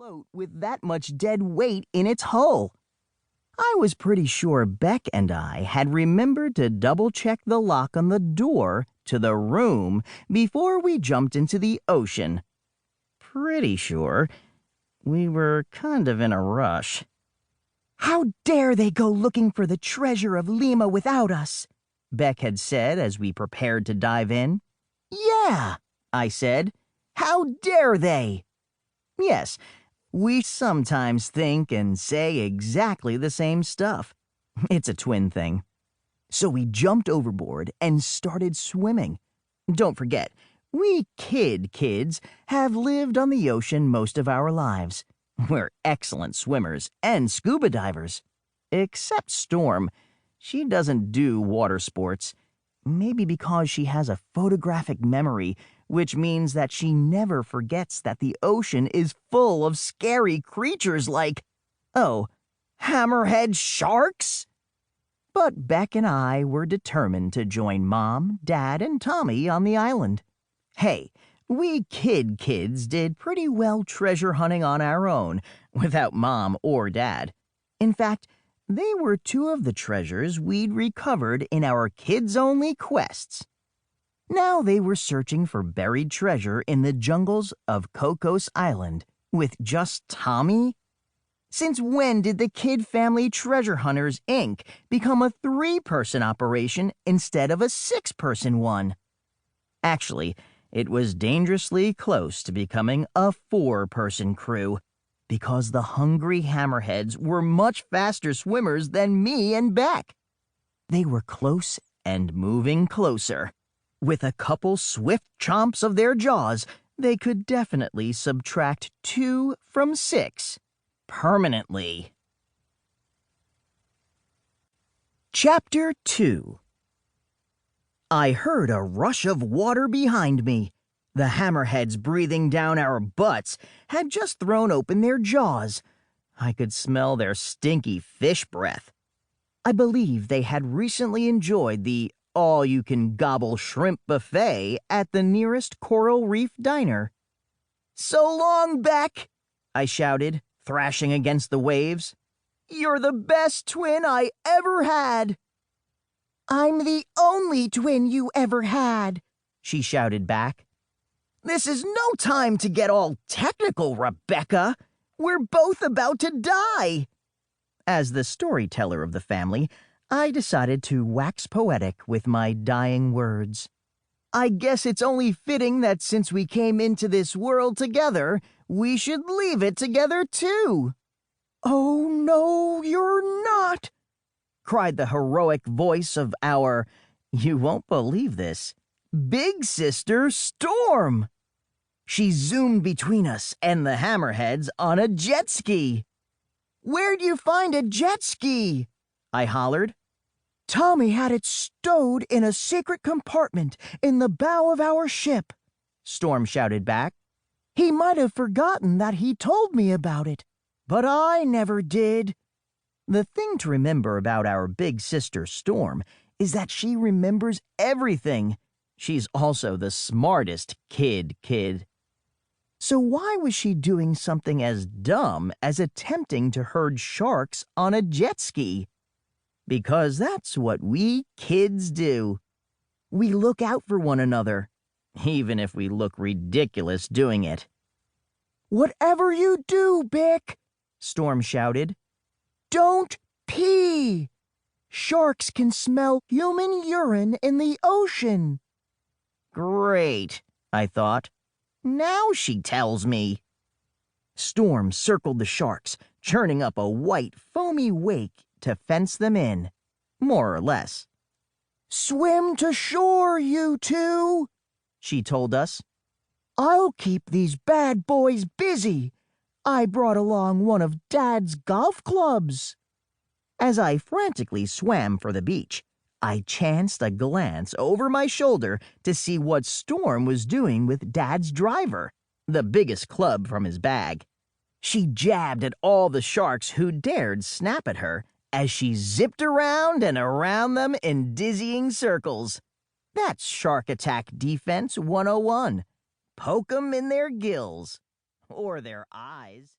boat with that much dead weight in its hull. I was pretty sure Beck and I had remembered to double-check the lock on the door to the room before we jumped into the ocean. Pretty sure. We were kind of in a rush. "How dare they go looking for the treasure of Lima without us?" Beck had said as we prepared to dive in. "Yeah," I said. "How dare they?" Yes, we sometimes think and say exactly the same stuff. It's a twin thing. So we jumped overboard and started swimming. Don't forget, we kids have lived on the ocean most of our lives. We're excellent swimmers and scuba divers. Except Storm. She doesn't do water sports. Maybe because she has a photographic memory, which means that she never forgets that the ocean is full of scary creatures like, hammerhead sharks? But Beck and I were determined to join Mom, Dad, and Tommy on the island. Hey, we kids did pretty well treasure hunting on our own, without Mom or Dad. In fact, they were two of the treasures we'd recovered in our kids-only quests. Now they were searching for buried treasure in the jungles of Cocos Island with just Tommy? Since when did the Kid Family Treasure Hunters, Inc. become a 3-person operation instead of a 6-person one? Actually, it was dangerously close to becoming a 4-person crew, because the hungry hammerheads were much faster swimmers than me and Beck. They were close and moving closer. With a couple swift chomps of their jaws, they could definitely subtract 2 from 6. Permanently. Chapter 2. I heard a rush of water behind me. The hammerheads breathing down our butts had just thrown open their jaws. I could smell their stinky fish breath. I believe they had recently enjoyed the all-you-can-gobble shrimp buffet at the nearest coral reef diner. "So long, Beck!" I shouted, thrashing against the waves. "You're the best twin I ever had!" "I'm the only twin you ever had," she shouted back. "This is no time to get all technical, Rebecca. We're both about to die." As the storyteller of the family, I decided to wax poetic with my dying words. I guess it's only fitting that since we came into this world together, we should leave it together too. "Oh, no, you're not," cried the heroic voice of our, you won't believe this, big sister Storm. She zoomed between us and the hammerheads on a jet ski. "Where'd you find a jet ski?" I hollered. "Tommy had it stowed in a secret compartment in the bow of our ship," Storm shouted back. "He might have forgotten that he told me about it, but I never did." The thing to remember about our big sister Storm is that she remembers everything. She's also the smartest kid. So why was she doing something as dumb as attempting to herd sharks on a jet ski? Because that's what we kids do. We look out for one another, even if we look ridiculous doing it. "Whatever you do, Bick," Storm shouted, "don't pee. Sharks can smell human urine in the ocean." Great, I thought. Now she tells me. Storm circled the sharks, churning up a white, foamy wake to fence them in, more or less. "Swim to shore, you two," she told us. "I'll keep these bad boys busy. I brought along one of Dad's golf clubs." As I frantically swam for the beach, I chanced a glance over my shoulder to see what Storm was doing with Dad's driver, the biggest club from his bag. She jabbed at all the sharks who dared snap at her as she zipped around and around them in dizzying circles. That's Shark Attack Defense 101. Poke 'em in their gills. Or their eyes.